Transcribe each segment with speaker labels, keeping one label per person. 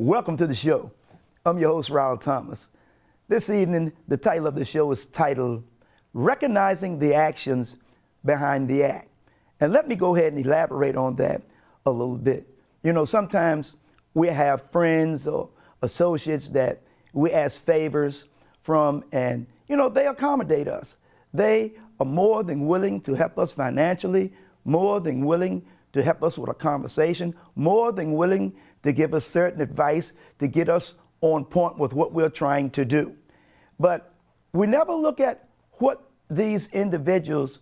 Speaker 1: Welcome to the show. I'm your host, Ryal Thomas. This evening, the title of the show is titled, Recognizing the Actions Behind the Act. And let me go ahead and elaborate on that a little bit. You know, sometimes we have friends or associates that we ask favors from, and, you know, they accommodate us. They are more than willing to help us financially, more than willing to help us with a conversation, more than willing to give us certain advice to get us on point with what we're trying to do. But we never look at what these individuals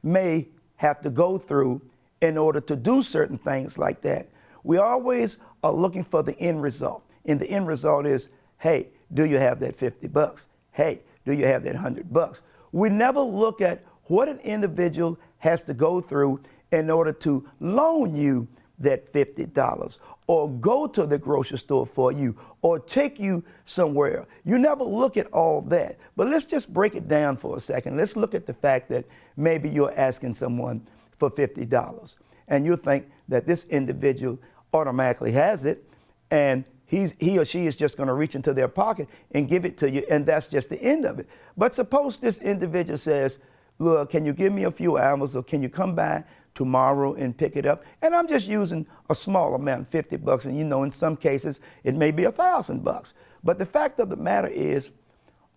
Speaker 1: may have to go through in order to do certain things like that. We always are looking for the end result. And the end result is, hey, do you have that $50? Hey, do you have that $100? We never look at what an individual has to go through in order to loan you that $50 or go to the grocery store for you or take you somewhere. You never look at all that. But let's just break it down for a second. Let's look at the fact that maybe you're asking someone for $50 and you think that this individual automatically has it and he or she is just going to reach into their pocket and give it to you, and that's just the end of it. But suppose this individual says, look, can you give me a few hours, or can you come by tomorrow and pick it up? And I'm just using a small amount, $50, and you know, in some cases it may be $1,000. But the fact of the matter is,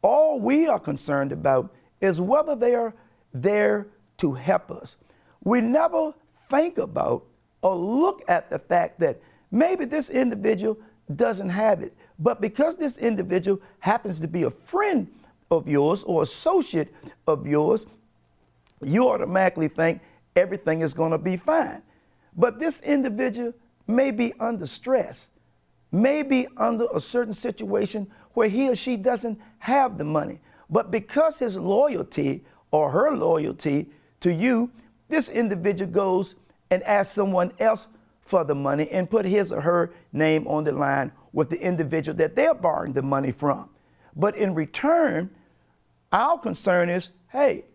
Speaker 1: all we are concerned about is whether they are there to help us. We never think about or look at the fact that maybe this individual doesn't have it, but because this individual happens to be a friend of yours or associate of yours, you automatically think everything is going to be fine. But this individual may be under stress, may be under a certain situation where he or she doesn't have the money. But because his loyalty or her loyalty to you, this individual goes and asks someone else for the money and put his or her name on the line with the individual that they're borrowing the money from. But in return, our concern is, hey,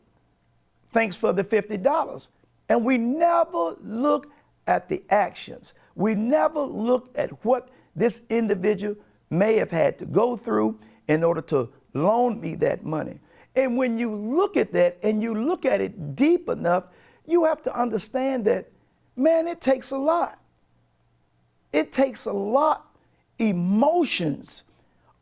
Speaker 1: thanks for the $50. And we never look at the actions. We never look at what this individual may have had to go through in order to loan me that money. And when you look at that and you look at it deep enough, you have to understand that, man, it takes a lot. It takes a lot emotions,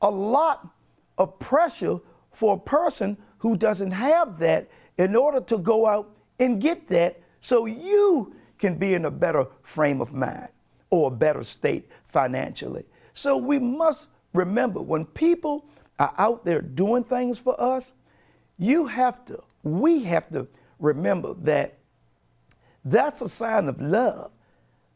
Speaker 1: a lot of pressure for a person who doesn't have that in order to go out and get that so you can be in a better frame of mind or a better state financially. So we must remember, when people are out there doing things for us, we have to remember that that's a sign of love.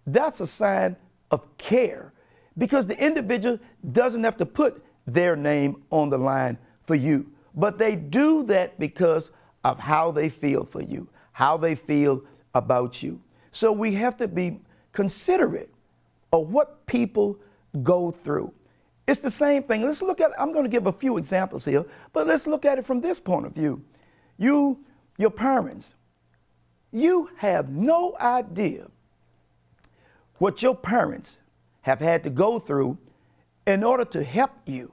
Speaker 1: That's a sign of care, because the individual doesn't have to put their name on the line for you, but they do that because of how they feel for you, how they feel about you. So we have to be considerate of what people go through. It's the same thing. Let's look at, I'm going to give a few examples here, but let's look at it from this point of view. Your parents, you have no idea what your parents have had to go through in order to help you,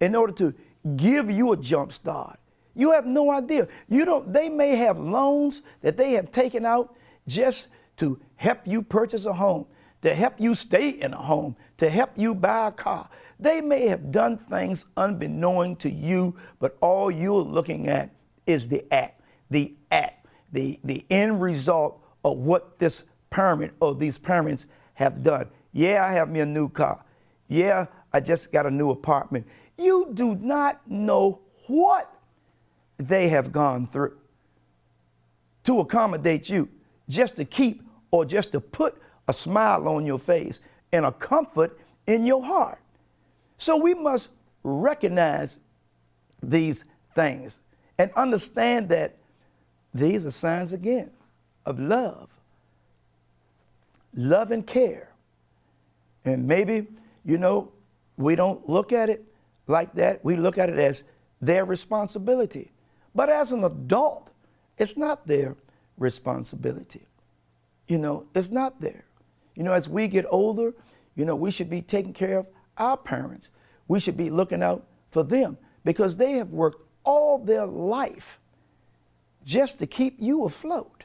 Speaker 1: in order to give you a jump start. You have no idea. They may have loans that they have taken out just to help you purchase a home, to help you stay in a home, to help you buy a car. They may have done things unbeknown to you, but all you're looking at is the end result of what this parent or these parents have done. Yeah, I have me a new car. Yeah, I just got a new apartment. You do not know what they have gone through to accommodate you, just to keep or just to put a smile on your face and a comfort in your heart. So we must recognize these things and understand that these are signs, again, of love and care. And maybe, we don't look at it like that. We look at it as their responsibility. But as an adult, it's not their responsibility. It's not there. As we get older, we should be taking care of our parents. We should be looking out for them because they have worked all their life just to keep you afloat.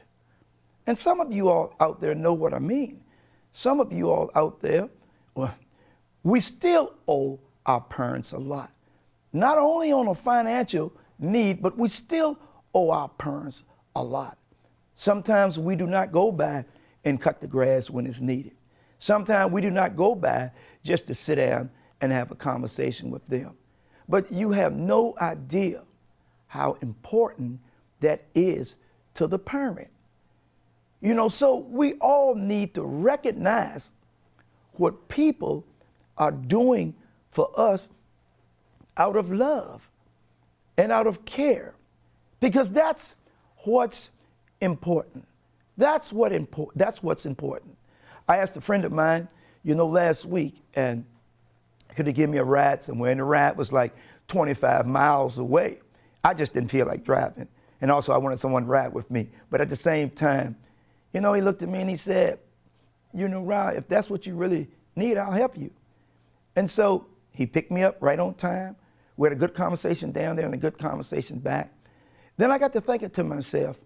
Speaker 1: And some of you all out there know what I mean. Some of you all out there, well, we still owe our parents a lot. Not only on a financial need, but we still owe our parents a lot. Sometimes we do not go by and cut the grass when it's needed. Sometimes we do not go by just to sit down and have a conversation with them. But you have no idea how important that is to the parent. So we all need to recognize what people are doing for us out of love and out of care, because that's what's important. That's what's important. I asked a friend of mine, last week, and could he give me a ride somewhere? And the ride was like 25 miles away. I just didn't feel like driving. And also I wanted someone to ride with me. But at the same time, he looked at me and he said, Ryal, if that's what you really need, I'll help you. And so he picked me up right on time. We had a good conversation down there and a good conversation back. Then I got to thinking to myself,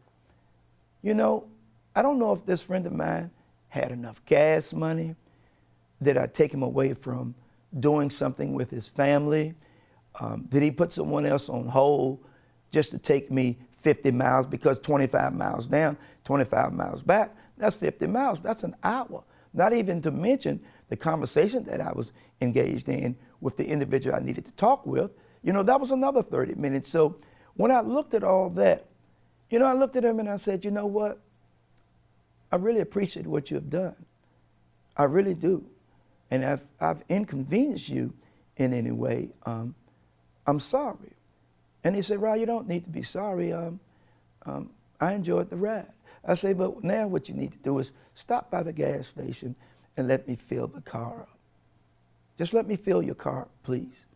Speaker 1: I don't know if this friend of mine had enough gas money. Did I take him away from doing something with his family? Did he put someone else on hold just to take me 50 miles? Because 25 miles down, 25 miles back, that's 50 miles. That's an hour. Not even to mention the conversation that I was engaged in with the individual I needed to talk with. That was another 30 minutes. So when I looked at all that, I looked at him and I said, you know what? I really appreciate what you have done. I really do. And if I've inconvenienced you in any way, I'm sorry. And he said, Ryal, you don't need to be sorry. I enjoyed the ride. I say, but now what you need to do is stop by the gas station and let me fill the car up. Just let me fill your car up, please.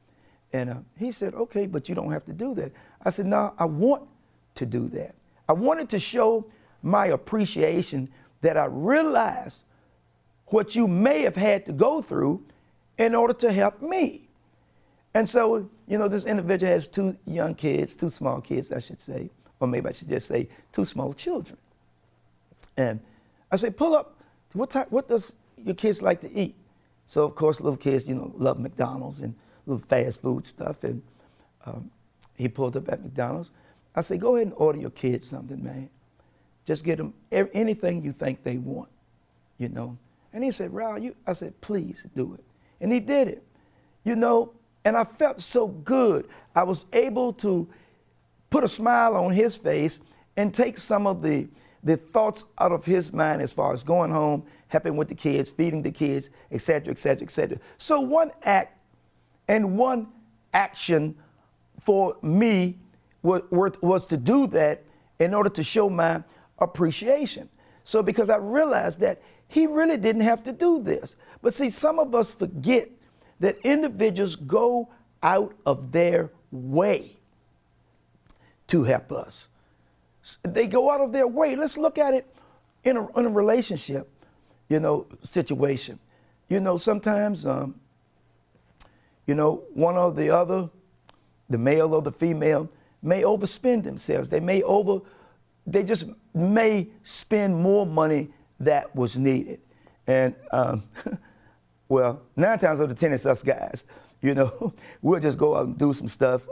Speaker 1: And he said, okay, but you don't have to do that. I said, no, I want to do that. I wanted to show my appreciation that I realized what you may have had to go through in order to help me. And so, this individual has two young kids, two small kids, I should say, or maybe I should just say two small children. And I say, pull up, what does your kids like to eat? So, of course, little kids, love McDonald's and little fast food stuff. And he pulled up at McDonald's. I say, go ahead and order your kids something, man. Just get them anything you think they want, And he said, Ryal, I said, please do it. And he did it, and I felt so good. I was able to put a smile on his face and take some of the thoughts out of his mind as far as going home, helping with the kids, feeding the kids, et cetera, et cetera, et cetera. So one act and one action for me was to do that in order to show my appreciation. So because I realized that he really didn't have to do this. But see, some of us forget that individuals go out of their way to help us. They go out of their way. Let's look at it in a relationship, situation. Sometimes, one or the other, the male or the female, may overspend themselves. They just may spend more money that was needed. And, well, 9 times out of 10, it's us guys. We'll just go out and do some stuff.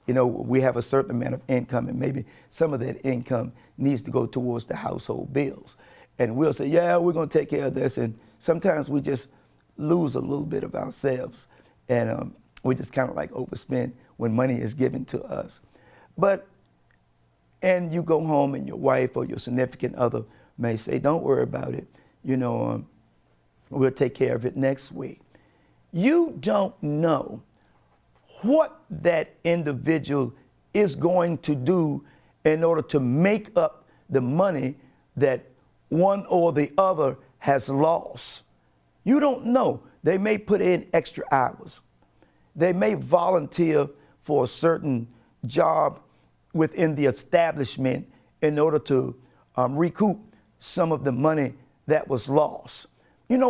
Speaker 1: We have a certain amount of income, and maybe some of that income needs to go towards the household bills. And we'll say, yeah, we're going to take care of this. And sometimes we just lose a little bit of ourselves. And we just kind of like overspend when money is given to us. And you go home and your wife or your significant other may say, don't worry about it. We'll take care of it next week. You don't know what that individual is going to do in order to make up the money that one or the other has lost. You don't know. They may put in extra hours. They may volunteer for a certain job within the establishment in order to recoup some of the money that was lost.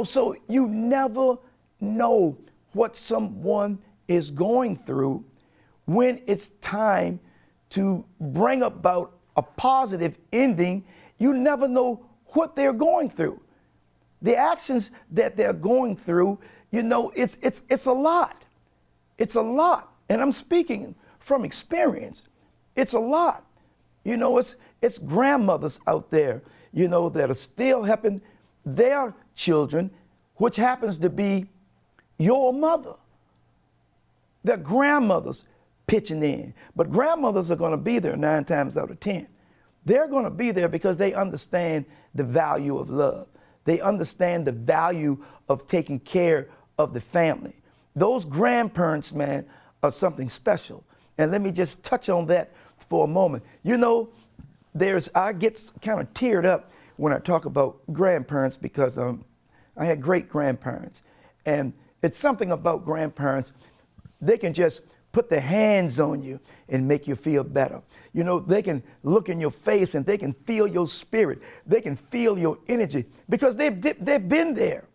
Speaker 1: So you never know what someone is going through when it's time to bring about a positive ending. You never know what they're going through. The actions that they're going through, it's a lot. It's a lot. And I'm speaking from experience. It's a lot. It's grandmothers out there, that are still helping their children, which happens to be your mother. They're grandmothers pitching in. But grandmothers are going to be there 9 times out of 10. They're going to be there because they understand the value of love. They understand the value of taking care of the family. Those grandparents, man, are something special. And let me just touch on that for a moment. I get kind of teared up when I talk about grandparents because I had great grandparents. And it's something about grandparents. They can just put their hands on you and make you feel better. They can look in your face and they can feel your spirit. They can feel your energy because they've been there.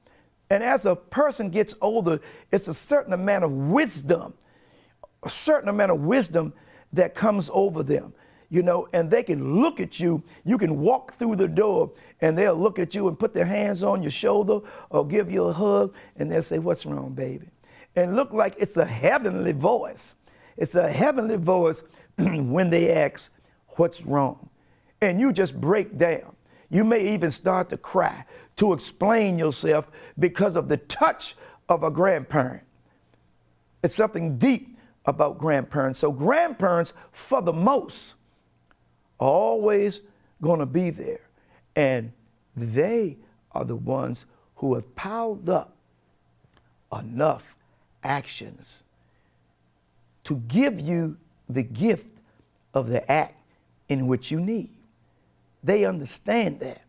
Speaker 1: And as a person gets older, it's a certain amount of wisdom that comes over them. And they can look at you. You can walk through the door and they'll look at you and put their hands on your shoulder or give you a hug and they'll say, "What's wrong, baby?" And look like it's a heavenly voice. It's a heavenly voice when they ask, "What's wrong?" And you just break down. You may even start to cry to explain yourself because of the touch of a grandparent. It's something deep about grandparents. So grandparents, for the most, are always going to be there. And they are the ones who have piled up enough actions to give you the gift of the act in which you need. They understand that.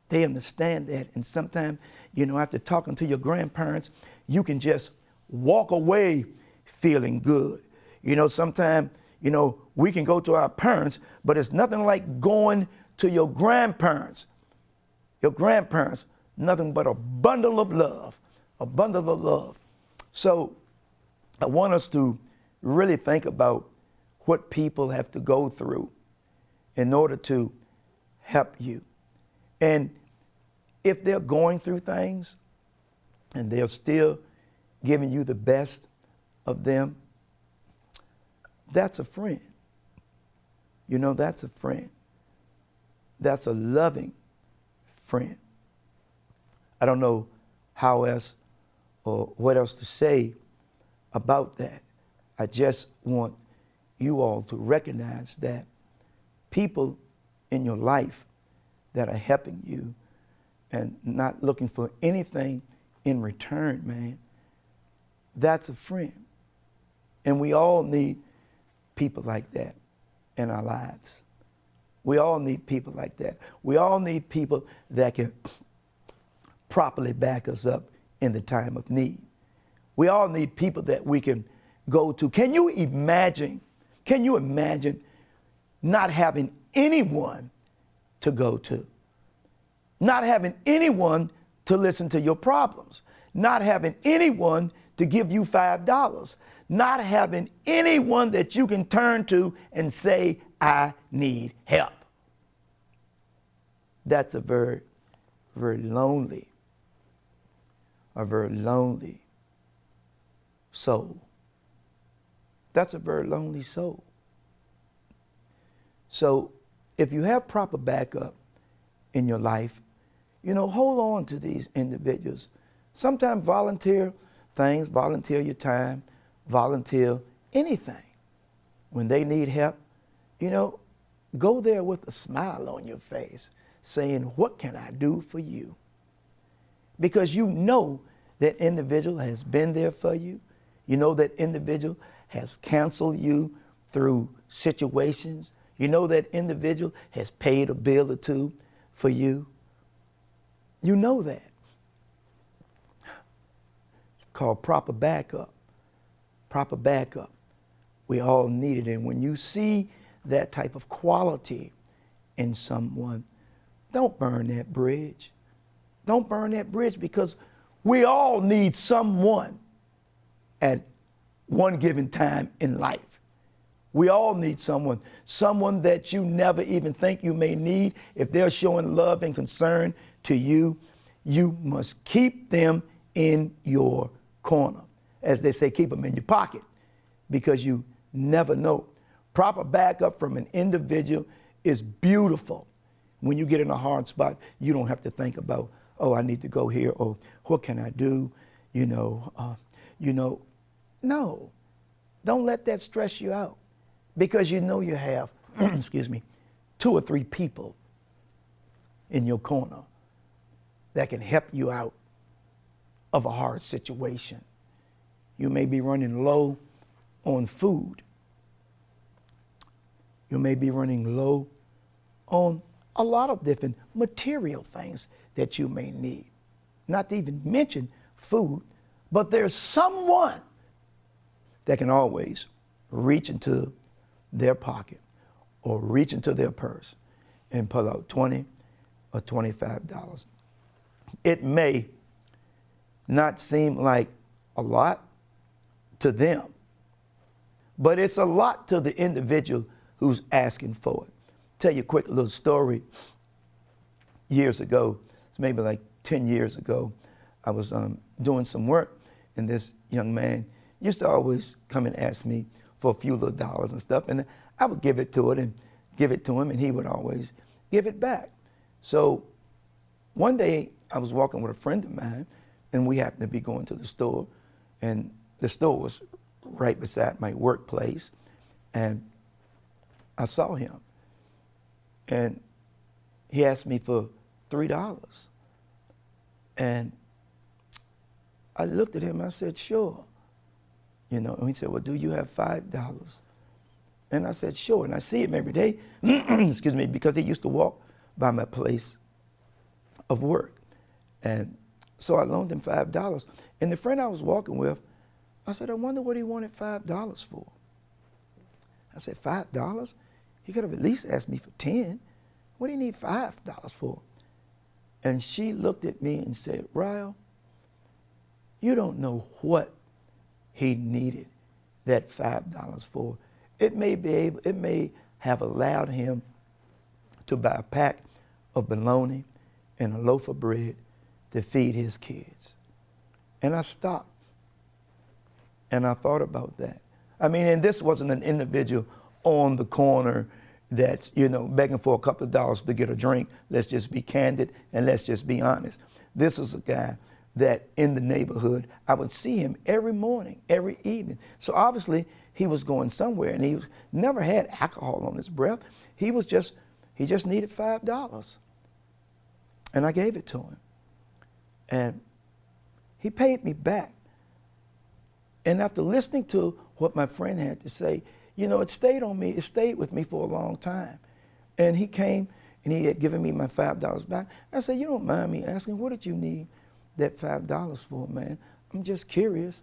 Speaker 1: They understand that. And sometimes, after talking to your grandparents, you can just walk away feeling good. Sometimes, we can go to our parents, but it's nothing like going to your grandparents. Your grandparents, nothing but a bundle of love, a bundle of love. So I want us to really think about what people have to go through in order to help you. And if they're going through things and they're still giving you the best of them, that's a friend. That's a friend. That's a loving friend. I don't know how else or what else to say about that. I just want you all to recognize that people in your life that are helping you and not looking for anything in return, man, that's a friend. And we all need people like that in our lives. We all need people like that. We all need people that can properly back us up in the time of need. We all need people that we can go to. Can you imagine not having anyone to go to? Not having anyone to listen to your problems? Not having anyone to give you $5? Not having anyone that you can turn to and say, "I need help." That's a very, very lonely soul. That's a very lonely soul. So if you have proper backup in your life, hold on to these individuals. Sometimes volunteer things, volunteer your time, volunteer anything. When they need help, go there with a smile on your face saying, "What can I do for you?" Because that individual has been there for you. That individual has counseled you through situations. That individual has paid a bill or two for you. That. It's called proper backup. Proper backup. We all need it. And when you see that type of quality in someone, don't burn that bridge. Don't burn that bridge, because we all need someone at one given time in life. We all need someone that you never even think you may need. If they're showing love and concern to you, you must keep them in your corner. As they say, keep them in your pocket, because you never know. Proper backup from an individual is beautiful. When you get in a hard spot, you don't have to think about, oh, I need to go here, or what can I do? No, don't let that stress you out, because you know you have, excuse me, 2 or 3 people in your corner that can help you out of a hard situation. You may be running low on food. You may be running low on a lot of different material things that you may need. Not to even mention food, but there's someone that can always reach into their pocket or reach into their purse and pull out $20 or $25. It may not seem like a lot to them, but it's a lot to the individual who's asking for it. Tell you a quick little story. Years ago, it's maybe like 10 years ago, I was doing some work, and this young man used to always come and ask me for a few little dollars and stuff, and I would give it to him, and he would always give it back. So one day I was walking with a friend of mine, and we happened to be going to the store, and the store was right beside my workplace, and I saw him, and he asked me for $3. And I looked at him, I said, sure. And he said, well, do you have $5? And I said, sure. And I see him every day, excuse me, because he used to walk by my place of work. And so I loaned him $5. And the friend I was walking with, I said, I wonder what he wanted $5 for. I said, $5? He could have at least asked me for 10. What do you need $5 for? And she looked at me and said, Ryal, you don't know what he needed that $5 for. It may have allowed him to buy a pack of bologna and a loaf of bread to feed his kids. And I stopped and I thought about that. I mean, and this wasn't an individual on the corner that's, begging for a couple of dollars to get a drink. Let's just be candid and let's just be honest. This was a guy that in the neighborhood, I would see him every morning, every evening. So obviously he was going somewhere, and he never had alcohol on his breath. He just needed $5. And I gave it to him. And he paid me back. And after listening to what my friend had to say, it stayed on me. It stayed with me for a long time. And he came and he had given me my $5 back. I said, you don't mind me asking, what did you need that $5 for, man? I'm just curious.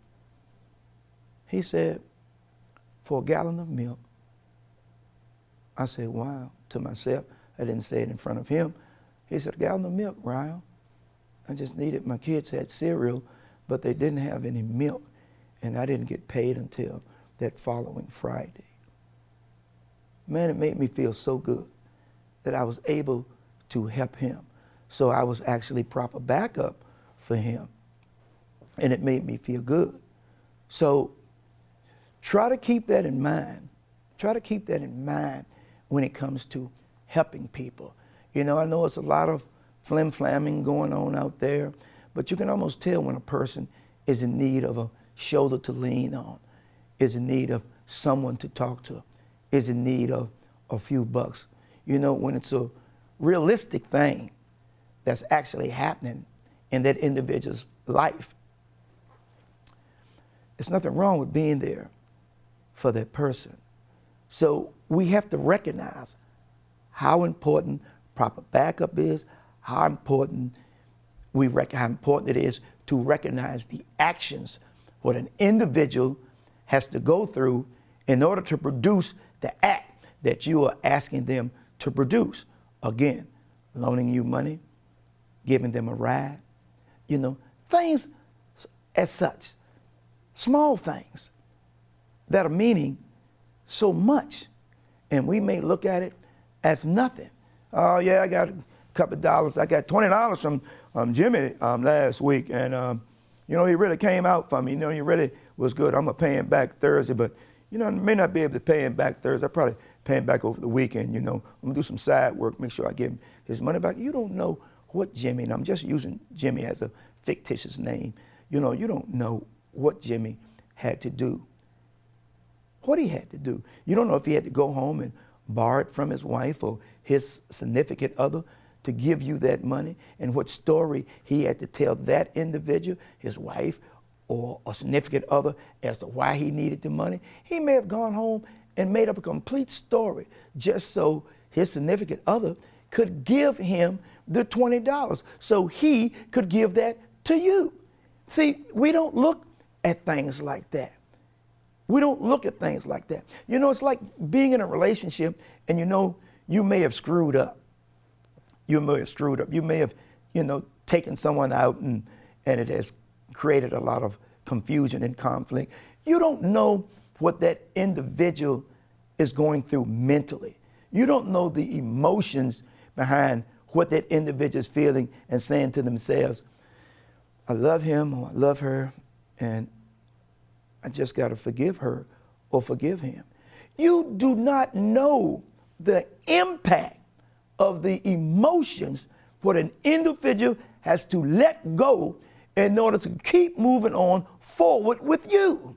Speaker 1: He said, for a gallon of milk. I said, wow, to myself. I didn't say it in front of him. He said, a gallon of milk, Ryal. I just needed, my kids had cereal, but they didn't have any milk. And I didn't get paid until that following Friday. Man, it made me feel so good that I was able to help him. So I was actually proper backup for him. And it made me feel good. So try to keep that in mind. Try to keep that in mind when it comes to helping people. I know it's a lot of flim-flamming going on out there, but you can almost tell when a person is in need of a shoulder to lean on, is in need of someone to talk to, is in need of a few bucks. When it's a realistic thing that's actually happening in that individual's life. There's nothing wrong with being there for that person. So we have to recognize how important proper backup is, how important it is to recognize the actions what an individual has to go through in order to produce the act that you are asking them to produce. Again, loaning you money, giving them a ride. You know, things as such, small things that are meaning so much. And we may look at it as nothing. Oh yeah, I got a couple of dollars. I got $20 from Jimmy last week, and you know, he really came out for me. You know, he really was good. I'm gonna pay him back Thursday, but you know, I may not be able to pay him back Thursday. I'll probably pay him back over the weekend. You know, I'm gonna do some side work, make sure I give him his money back. You don't know what Jimmy, and I'm just using Jimmy as a fictitious name. You know, you don't know what Jimmy had to do. What he had to do. You don't know if he had to go home and borrow it from his wife or his significant other to give you that money, and what story he had to tell that individual, his wife or a significant other, as to why he needed the money. He may have gone home and made up a complete story just so his significant other could give him the $20 so he could give that to you. See, we don't look at things like that. We don't look at things like that. You know, it's like being in a relationship and you know you may have screwed up. You may have screwed up. You may have, you know, taken someone out and it has created a lot of confusion and conflict. You don't know what that individual is going through mentally. You don't know the emotions behind what that individual is feeling and saying to themselves, I love him or I love her, and I just got to forgive her or forgive him. You do not know the impact of the emotions what an individual has to let go in order to keep moving on forward with you.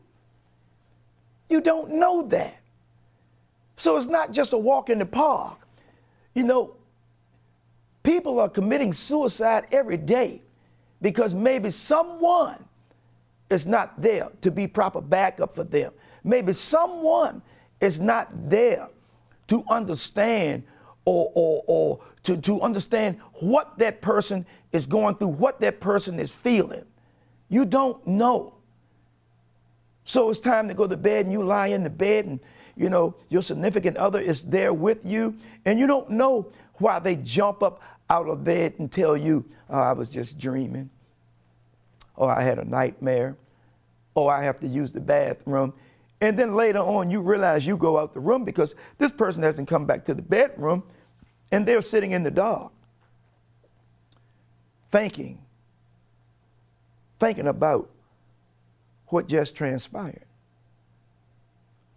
Speaker 1: You don't know that. So it's not just a walk in the park. You know, people are committing suicide every day because maybe someone is not there to be proper backup for them. Maybe someone is not there to understand or to understand what that person is going through, what that person is feeling. You don't know. So it's time to go to bed and you lie in the bed and, you know, your significant other is there with you and you don't know why they jump up out of bed and tell you, oh, I was just dreaming, or I had a nightmare, or I have to use the bathroom. And then later on, you realize you go out the room because this person hasn't come back to the bedroom and they're sitting in the dark, thinking about what just transpired,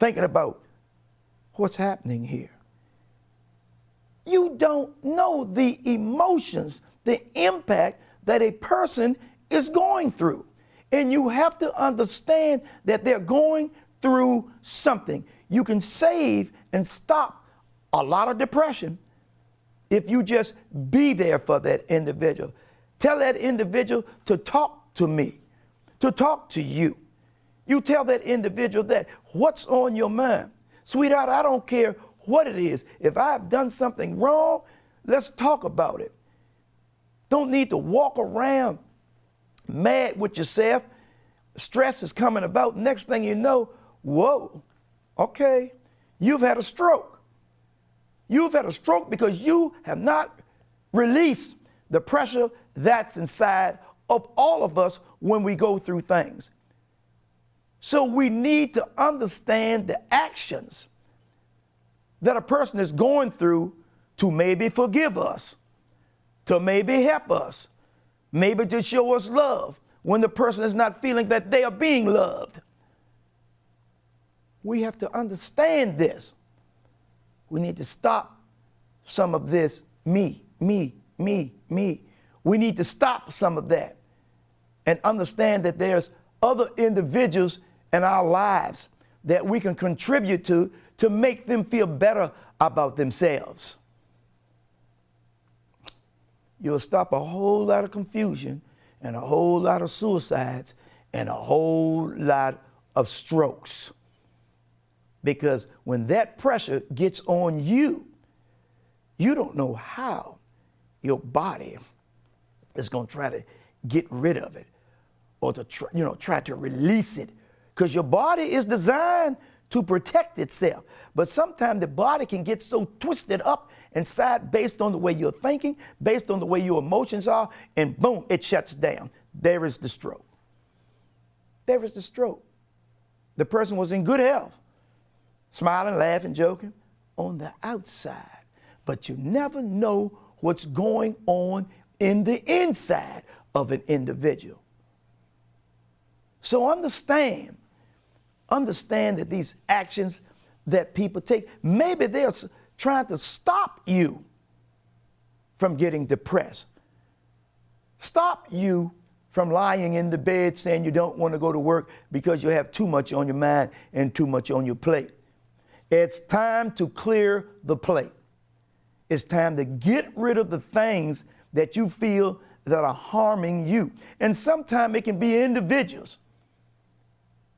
Speaker 1: thinking about what's happening here. You don't know the emotions, the impact that a person is going through. And you have to understand that they're going through something. You can save and stop a lot of depression if you just be there for that individual. Tell that individual to talk to me, to talk to you. You tell that individual that what's on your mind. Sweetheart, I don't care what it is. If I've done something wrong, let's talk about it. Don't need to walk around mad with yourself. Stress is coming about. Next thing you know, whoa, okay, you've had a stroke. You've had a stroke because you have not released the pressure that's inside of all of us when we go through things. So we need to understand the actions that a person is going through to maybe forgive us, to maybe help us, maybe to show us love when the person is not feeling that they are being loved. We have to understand this. We need to stop some of this me. We need to stop some of that and understand that there's other individuals in our lives that we can contribute to make them feel better about themselves. You'll stop a whole lot of confusion and a whole lot of suicides and a whole lot of strokes. Because when that pressure gets on you, you don't know how your body is going to try to get rid of it or to try to release it. Because your body is designed to protect itself. But sometimes the body can get so twisted up inside based on the way you're thinking, based on the way your emotions are, and boom, it shuts down. There is the stroke. There is the stroke. The person was in good health, smiling, laughing, joking on the outside, but you never know what's going on in the inside of an individual. So understand that these actions that people take, maybe they're trying to stop you from getting depressed, stop you from lying in the bed saying you don't want to go to work because you have too much on your mind and too much on your plate. It's time to clear the plate. It's time to get rid of the things that you feel that are harming you. And sometimes it can be individuals.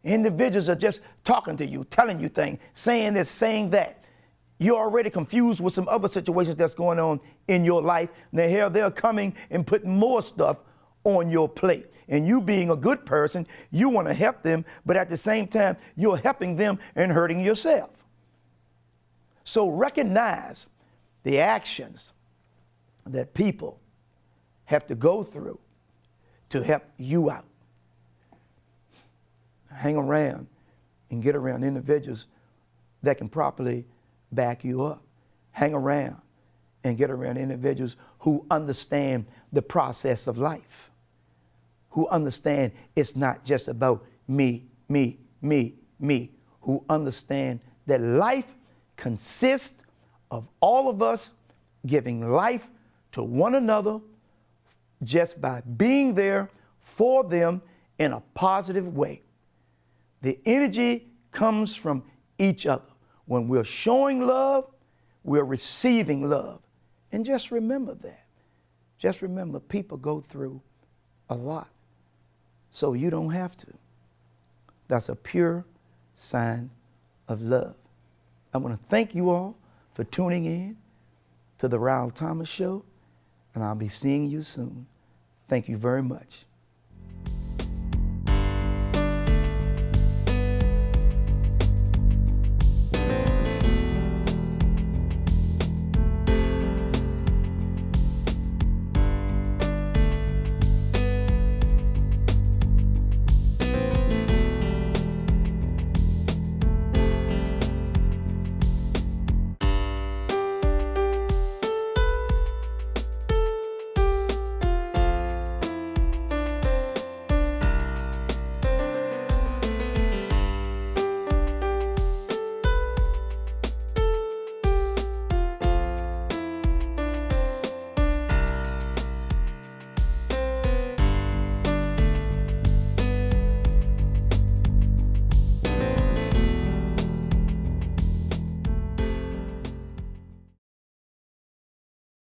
Speaker 1: Individuals are just talking to you, telling you things, saying this, saying that. You're already confused with some other situations that's going on in your life. Now here they're coming and putting more stuff on your plate. And you being a good person, you want to help them, but at the same time, you're helping them and hurting yourself. So recognize the actions that people have to go through to help you out. Hang around and get around individuals that can properly back you up. Hang around and get around individuals who understand the process of life, who understand it's not just about me, who understand that life consists of all of us giving life to one another just by being there for them in a positive way. The energy comes from each other. When we're showing love, we're receiving love. And just remember that. Just remember, people go through a lot, so you don't have to. That's a pure sign of love. I want to thank you all for tuning in to the Ryal Thomas Show, and I'll be seeing you soon. Thank you very much.